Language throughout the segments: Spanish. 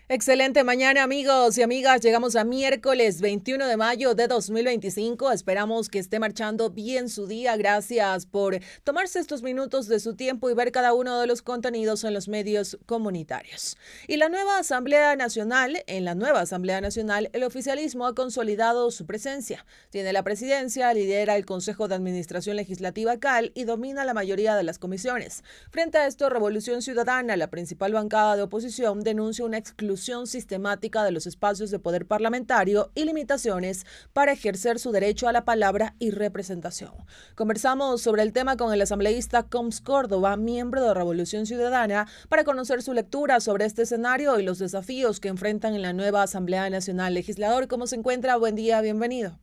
Excelente mañana, amigos y amigas. Llegamos a miércoles 21 de mayo de 2025. Esperamos que esté marchando bien su día. Gracias por tomarse estos minutos de su tiempo y ver cada uno de los contenidos en los medios comunitarios. Y en la nueva Asamblea Nacional, el oficialismo ha consolidado su presencia. Tiene la presidencia, lidera el Consejo de Administración Legislativa CAL y domina la mayoría de las comisiones. Frente a esto, Revolución Ciudadana, la principal bancada de oposición, denuncia una exclusión sistemática de los espacios de poder parlamentario y limitaciones para ejercer su derecho a la palabra y representación. Conversamos sobre el tema con el asambleísta Coms Córdoba, miembro de Revolución Ciudadana, para conocer su lectura sobre este escenario y los desafíos que enfrentan en la nueva Asamblea Nacional. Legislador, ¿cómo se encuentra? Buen día, bienvenido.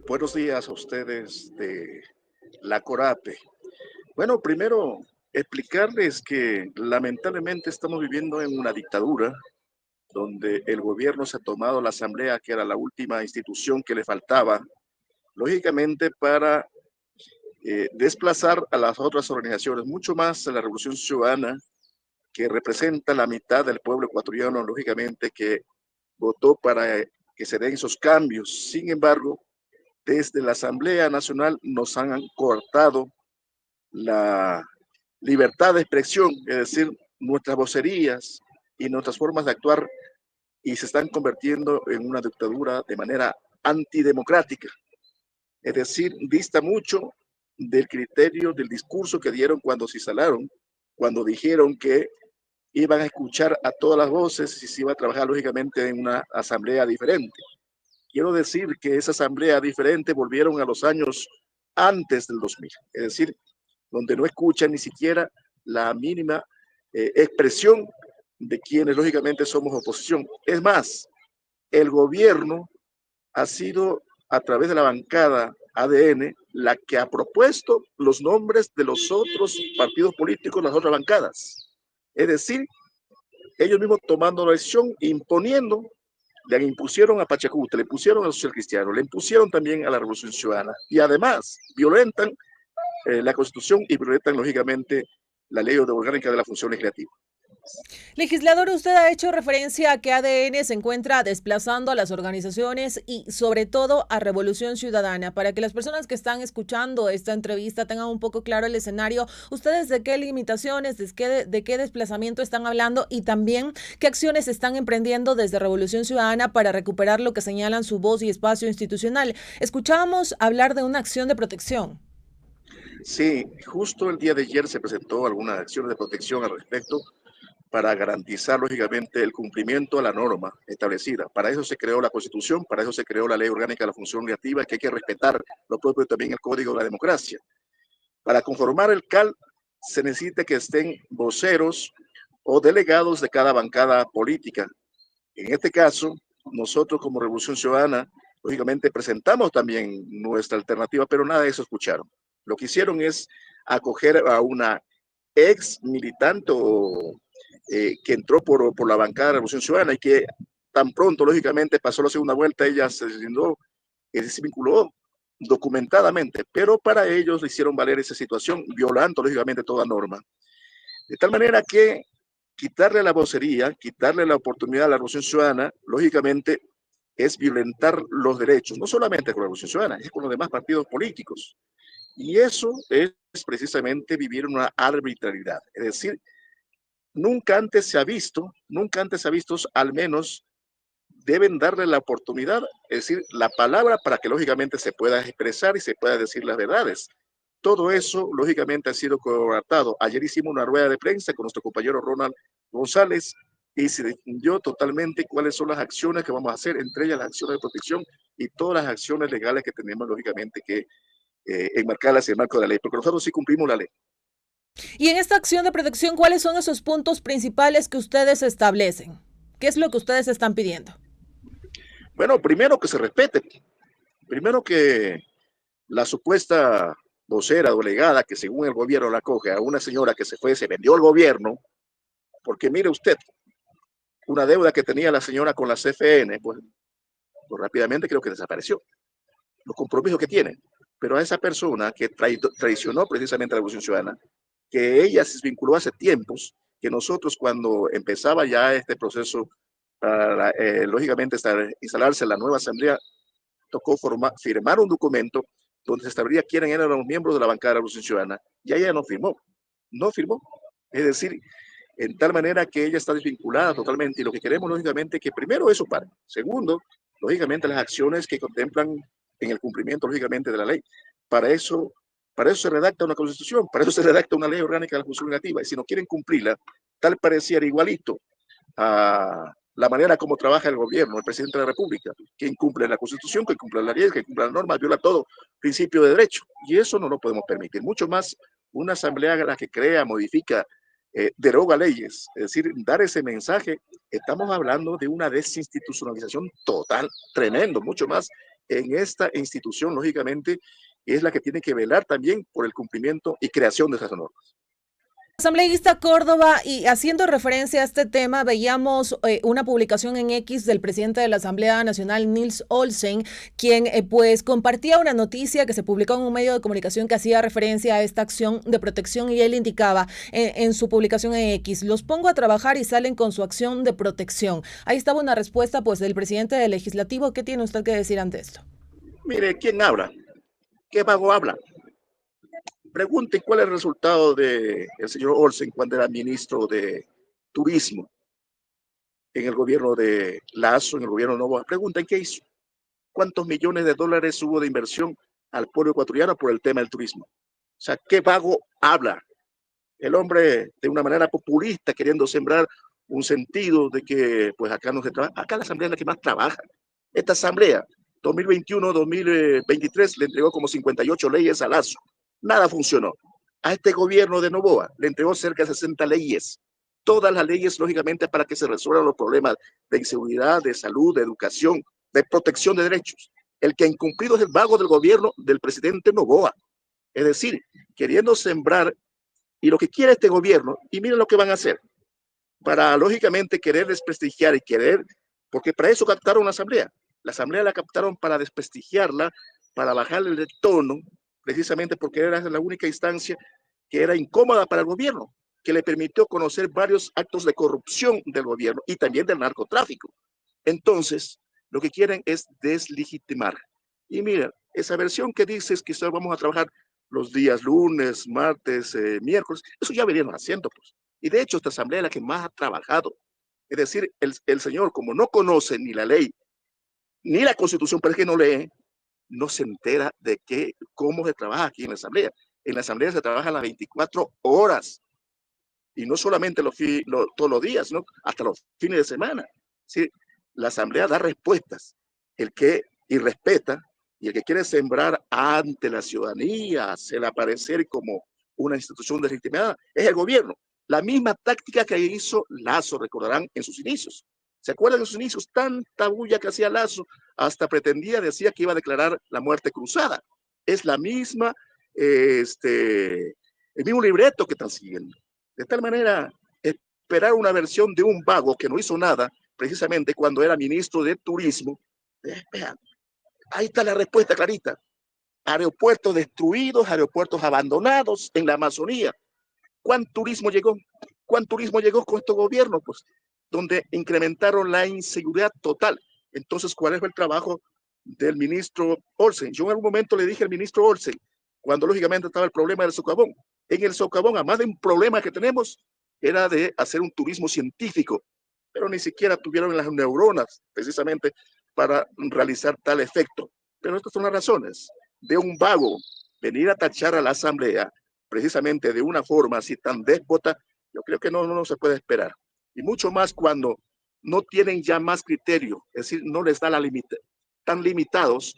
Buenos días a ustedes de la Corape. Bueno, primero explicarles que lamentablemente estamos viviendo en una dictadura donde el gobierno se ha tomado la asamblea, que era la última institución que le faltaba, lógicamente para desplazar a las otras organizaciones, mucho más a la Revolución Ciudadana, que representa la mitad del pueblo ecuatoriano, lógicamente que votó para que se den esos cambios. Sin embargo, desde la Asamblea Nacional nos han cortado la libertad de expresión, es decir, nuestras vocerías y nuestras formas de actuar, y se están convirtiendo en una dictadura de manera antidemocrática. Es decir, dista mucho del criterio del discurso que dieron cuando se instalaron, cuando dijeron que iban a escuchar a todas las voces y se iba a trabajar lógicamente en una asamblea diferente. Quiero decir que esa asamblea diferente volvieron a los años antes del 2000, es decir, donde no escuchan ni siquiera la mínima expresión de quienes lógicamente somos oposición. Es más, el gobierno ha sido a través de la bancada ADN la que ha propuesto los nombres de los otros partidos políticos, las otras bancadas. Es decir, ellos mismos tomando la decisión, imponiendo, le impusieron a Pachacuti, le impusieron al Social Cristiano, le impusieron también a la Revolución Ciudadana y además violentan la Constitución y violentan lógicamente la ley orgánica de la función legislativa. Legislador, usted ha hecho referencia a que ADN se encuentra desplazando a las organizaciones y sobre todo a Revolución Ciudadana. Para que las personas que están escuchando esta entrevista tengan un poco claro el escenario, ustedes de qué limitaciones, de qué desplazamiento están hablando y también qué acciones están emprendiendo desde Revolución Ciudadana para recuperar lo que señalan su voz y espacio institucional. Escuchábamos hablar de una acción de protección. Sí, justo el día de ayer se presentó alguna acción de protección al respecto para garantizar, lógicamente, el cumplimiento a la norma establecida. Para eso se creó la Constitución, para eso se creó la Ley Orgánica de la Función Legislativa, que hay que respetar lo propio también el Código de la Democracia. Para conformar el CAL se necesita que estén voceros o delegados de cada bancada política. En este caso, nosotros como Revolución Ciudadana, lógicamente presentamos también nuestra alternativa, pero nada de eso escucharon. Lo que hicieron es acoger a una ex militante que entró por la bancada de Revolución Ciudadana y que tan pronto, lógicamente, pasó la segunda vuelta, ella se deslindó, se vinculó documentadamente, pero para ellos le hicieron valer esa situación, violando, lógicamente, toda norma. De tal manera que quitarle la vocería, quitarle la oportunidad a la Revolución Ciudadana, lógicamente, es violentar los derechos, no solamente con la Revolución Ciudadana, es con los demás partidos políticos. Y eso es precisamente vivir una arbitrariedad. Es decir, nunca antes se ha visto, al menos deben darle la oportunidad, es decir, la palabra para que lógicamente se pueda expresar y se pueda decir las verdades. Todo eso, lógicamente, ha sido coartado. Ayer hicimos una rueda de prensa con nuestro compañero Ronald González y se definió totalmente cuáles son las acciones que vamos a hacer, entre ellas las acciones de protección y todas las acciones legales que tenemos, lógicamente, que enmarcarlas en el marco de la ley, porque nosotros sí cumplimos la ley. Y en esta acción de protección, ¿cuáles son esos puntos principales que ustedes establecen? ¿Qué es lo que ustedes están pidiendo? Bueno, primero que se respete, primero que la supuesta vocera delegada que según el gobierno la coge a una señora que se fue, se vendió el gobierno, porque mire usted, una deuda que tenía la señora con la CFN, pues rápidamente creo que desapareció, los compromisos que tiene. Pero a esa persona que traicionó precisamente a la Revolución Ciudadana, que ella se vinculó hace tiempos, que nosotros cuando empezaba ya este proceso para, lógicamente, instalarse la nueva asamblea, tocó firmar un documento donde se establecía quiénes eran los miembros de la bancada de la Revolución Ciudadana, y ella no firmó. Es decir, en tal manera que ella está desvinculada totalmente, y lo que queremos, lógicamente, que primero eso pare. Segundo, lógicamente, las acciones que contemplan en el cumplimiento, lógicamente, de la ley. Para eso, para eso se redacta una constitución, para eso se redacta una ley orgánica de la función legislativa, y si no quieren cumplirla, tal pareciera igualito a la manera como trabaja el gobierno, el presidente de la República, que incumple la Constitución, que incumple la ley, que incumple las normas, viola todo principio de derecho. Y eso no lo podemos permitir. Mucho más una asamblea la que crea, modifica, deroga leyes. Es decir, dar ese mensaje, estamos hablando de una desinstitucionalización total, tremendo, mucho más en esta institución, lógicamente, es la que tiene que velar también por el cumplimiento y creación de esas normas. Asambleísta Córdoba, y haciendo referencia a este tema, veíamos una publicación en X del presidente de la Asamblea Nacional, Nils Olsen, quien pues compartía una noticia que se publicó en un medio de comunicación que hacía referencia a esta acción de protección, y él indicaba en su publicación en X: los pongo a trabajar y salen con su acción de protección. Ahí estaba una respuesta pues del presidente del legislativo. ¿Qué tiene usted que decir ante esto? Mire, ¿quién habla? ¿Qué vago habla? Pregunten cuál es el resultado del señor Olsen cuando era ministro de Turismo en el gobierno de Lazo, en el gobierno de Novoa. Pregunten qué hizo. ¿Cuántos millones de dólares hubo de inversión al pueblo ecuatoriano por el tema del turismo? O sea, qué vago habla. El hombre de una manera populista, queriendo sembrar un sentido de que pues acá no se trabaja. Acá la asamblea es la que más trabaja. Esta asamblea 2021-2023 le entregó como 58 leyes a Lazo. Nada funcionó. A este gobierno de Novoa le entregó cerca de 60 leyes. Todas las leyes, lógicamente, para que se resuelvan los problemas de inseguridad, de salud, de educación, de protección de derechos. El que ha incumplido es el vago del gobierno del presidente Novoa. Es decir, queriendo sembrar, y lo que quiere este gobierno, y miren lo que van a hacer, para lógicamente querer desprestigiar y querer, porque para eso captaron la asamblea la captaron para desprestigiarla, para bajarle el tono, precisamente porque era la única instancia que era incómoda para el gobierno, que le permitió conocer varios actos de corrupción del gobierno y también del narcotráfico. Entonces, lo que quieren es deslegitimar. Y mira, esa versión que dices que solo vamos a trabajar los días lunes, martes, miércoles, eso ya venían haciendo, pues. Y de hecho, esta asamblea es la que más ha trabajado. Es decir, el señor, como no conoce ni la ley, ni la constitución, pero es que no lee, no se entera de cómo se trabaja aquí en la asamblea. En la asamblea se trabaja las 24 horas, y no solamente todos los días, sino hasta los fines de semana. ¿Sí? La asamblea da respuestas. El que irrespeta y el que quiere sembrar ante la ciudadanía, hacer aparecer como una institución legitimada, es el gobierno. La misma táctica que hizo Lazo, recordarán, en sus inicios. ¿Se acuerdan de sus inicios? Tanta bulla que hacía Lazo, hasta decía que iba a declarar la muerte cruzada. Es la misma, el mismo libreto que están siguiendo. De tal manera, esperar una versión de un vago que no hizo nada, precisamente cuando era ministro de Turismo, vean, ahí está la respuesta clarita. Aeropuertos destruidos, aeropuertos abandonados en la Amazonía. ¿Cuánto turismo llegó? ¿Cuánto turismo llegó con estos gobiernos? Pues donde incrementaron la inseguridad total. Entonces, ¿cuál es el trabajo del ministro Olsen? Yo en algún momento le dije al ministro Olsen, cuando lógicamente estaba el problema del socavón. En el socavón, además de un problema que tenemos, era de hacer un turismo científico, pero ni siquiera tuvieron las neuronas precisamente para realizar tal efecto. Pero estas son las razones de un vago venir a tachar a la asamblea precisamente de una forma así tan déspota. Yo creo que no se puede esperar. Y mucho más cuando no tienen ya más criterio, es decir, no les da la límite, tan limitados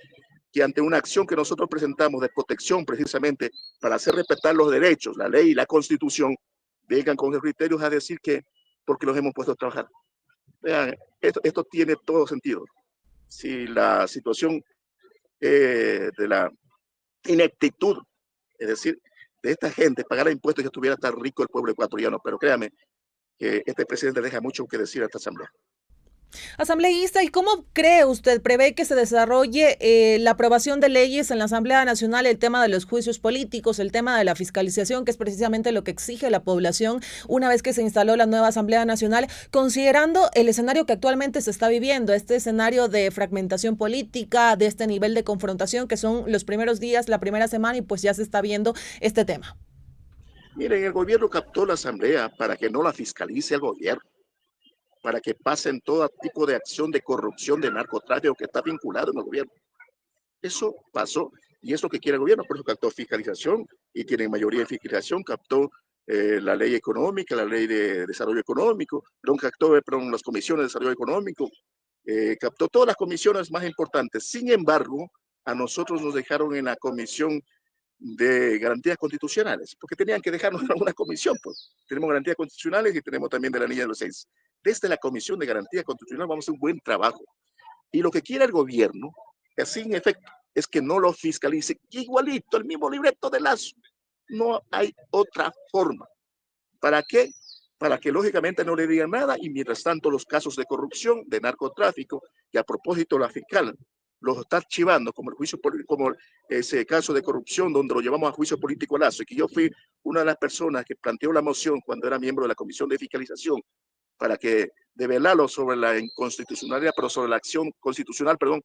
que ante una acción que nosotros presentamos de protección precisamente para hacer respetar los derechos, la ley y la constitución, vengan con criterios a decir que porque los hemos puesto a trabajar. Vean, esto tiene todo sentido. Si la situación de la ineptitud, es decir, de esta gente pagar impuestos y que estuviera tan rico el pueblo ecuatoriano, pero créame que este presidente deja mucho que decir a esta asamblea. Asambleísta, ¿y cómo cree usted, prevé que se desarrolle la aprobación de leyes en la Asamblea Nacional, el tema de los juicios políticos, el tema de la fiscalización, que es precisamente lo que exige la población una vez que se instaló la nueva Asamblea Nacional, considerando el escenario que actualmente se está viviendo, este escenario de fragmentación política, de este nivel de confrontación que son los primeros días, la primera semana y pues ya se está viendo este tema? Miren, el gobierno captó la asamblea para que no la fiscalice el gobierno, para que pasen todo tipo de acción de corrupción, de narcotráfico que está vinculado en el gobierno. Eso pasó y es lo que quiere el gobierno, por eso captó fiscalización y tiene mayoría de fiscalización, captó la ley económica, la ley de desarrollo económico, perdón, las comisiones de desarrollo económico, captó todas las comisiones más importantes. Sin embargo, a nosotros nos dejaron en la comisión de garantías constitucionales, porque tenían que dejarnos en alguna comisión, pues. Tenemos garantías constitucionales y tenemos también de la línea de los seis. Desde la comisión de garantías constitucionales vamos a hacer un buen trabajo. Y lo que quiere el gobierno, así en efecto, es que no lo fiscalice igualito, el mismo libreto de Lazo. No hay otra forma. ¿Para qué? Para que lógicamente no le digan nada y mientras tanto los casos de corrupción, de narcotráfico, que a propósito la fiscal los está archivando, como el juicio, como ese caso de corrupción donde lo llevamos a juicio político a Lazo, y que yo fui una de las personas que planteó la moción cuando era miembro de la Comisión de Fiscalización para que develarlo sobre la inconstitucionalidad, pero sobre la acción constitucional, perdón,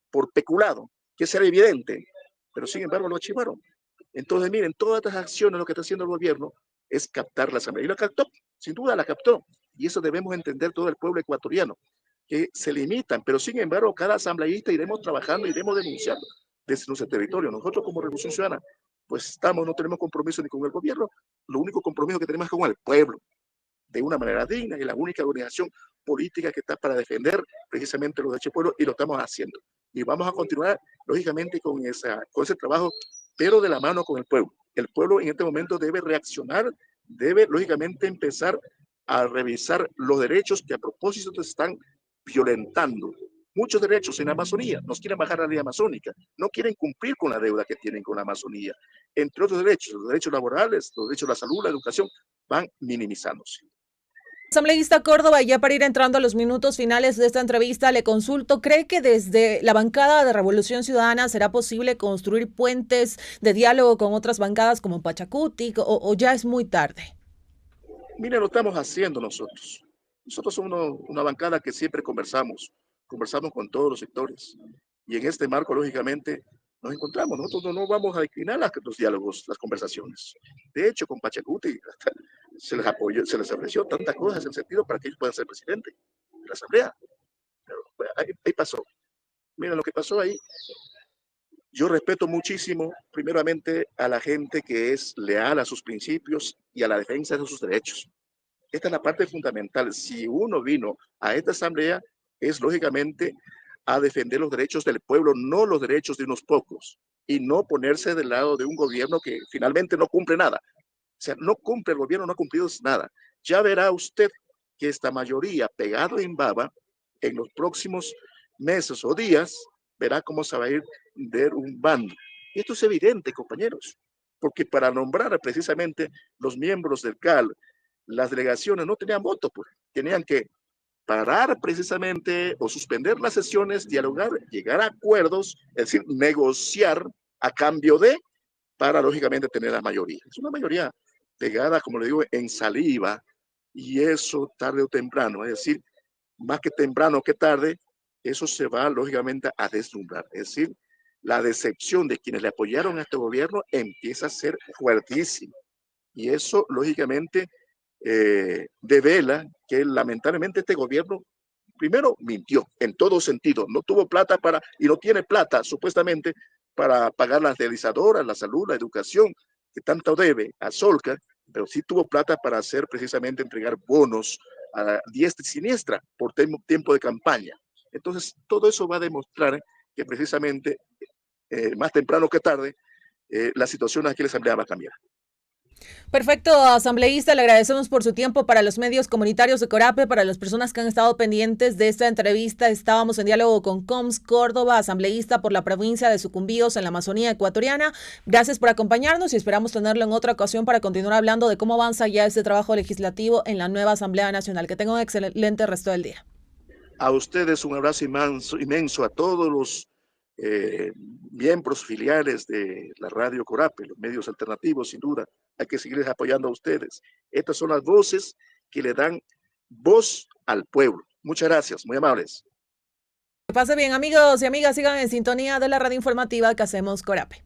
por peculado, que era evidente, pero sin embargo lo archivaron. Entonces, miren, todas estas acciones, lo que está haciendo el gobierno es captar la asamblea. Y la captó, sin duda la captó. Y eso debemos entender todo el pueblo ecuatoriano, que se limitan, pero sin embargo, cada asambleísta iremos trabajando, iremos denunciando desde nuestro territorio. Nosotros como Revolución Ciudadana, pues estamos, no tenemos compromiso ni con el gobierno, lo único compromiso que tenemos es con el pueblo, de una manera digna, y la única organización política que está para defender precisamente los derechos del pueblo, y lo estamos haciendo. Y vamos a continuar, lógicamente, con ese trabajo, pero de la mano con el pueblo. El pueblo en este momento debe reaccionar, debe, lógicamente, empezar a revisar los derechos que a propósito se están violentando. Muchos derechos en la Amazonía, nos quieren bajar la ley amazónica, no quieren cumplir con la deuda que tienen con la Amazonía. Entre otros derechos, los derechos laborales, los derechos de la salud, la educación, van minimizándose. Asambleísta Córdoba, y ya para ir entrando a los minutos finales de esta entrevista, le consulto, ¿cree que desde la bancada de Revolución Ciudadana será posible construir puentes de diálogo con otras bancadas como Pachacuti o ya es muy tarde? Mire, lo estamos haciendo nosotros. Nosotros somos una bancada que siempre conversamos con todos los sectores. Y en este marco, lógicamente, nos encontramos. Nosotros no vamos a declinar los diálogos, las conversaciones. De hecho, con Pachacuti se les apoyó, se les ofreció tantas cosas en sentido para que ellos puedan ser presidente de la Asamblea. Pero bueno, ahí pasó. Miren lo que pasó ahí. Yo respeto muchísimo, primeramente, a la gente que es leal a sus principios y a la defensa de sus derechos. Esta es la parte fundamental. Si uno vino a esta asamblea, es lógicamente a defender los derechos del pueblo, no los derechos de unos pocos, y no ponerse del lado de un gobierno que finalmente no cumple nada. O sea, no cumple, el gobierno no ha cumplido nada. Ya verá usted que esta mayoría pegado en baba en los próximos meses o días, verá cómo se va a ir derrumbando. Y esto es evidente, compañeros, porque para nombrar precisamente los miembros del CAL, las delegaciones no tenían voto, pues tenían que parar precisamente o suspender las sesiones, dialogar, llegar a acuerdos, es decir, negociar a cambio de, para lógicamente tener la mayoría. Es una mayoría pegada, como le digo, en saliva, y eso tarde o temprano, es decir, más que temprano que tarde, eso se va lógicamente a deslumbrar. Es decir, la decepción de quienes le apoyaron a este gobierno empieza a ser fuertísima. Y eso, lógicamente, devela que lamentablemente este gobierno, primero, mintió en todo sentido. No tuvo plata para, y no tiene plata, supuestamente, para pagar las realizadoras, la salud, la educación, que tanto debe a Solca, pero sí tuvo plata para hacer precisamente entregar bonos a diestra y siniestra por tiempo de campaña. Entonces, todo eso va a demostrar que precisamente, más temprano que tarde, la situación aquí en la Asamblea va a cambiar. Perfecto, asambleísta, le agradecemos por su tiempo para los medios comunitarios de Corape, para las personas que han estado pendientes de esta entrevista. Estábamos en diálogo con Coms Córdoba, asambleísta por la provincia de Sucumbíos en la Amazonía ecuatoriana. Gracias por acompañarnos y esperamos tenerlo en otra ocasión para continuar hablando de cómo avanza ya este trabajo legislativo en la nueva Asamblea Nacional. Que tenga un excelente resto del día. A ustedes un abrazo inmenso a todos los miembros filiales de la Radio Corape, los medios alternativos, sin duda. Hay que seguirles apoyando a ustedes. Estas son las voces que le dan voz al pueblo. Muchas gracias, muy amables. Que pase bien, amigos y amigas, sigan en sintonía de la radio informativa que hacemos Corape.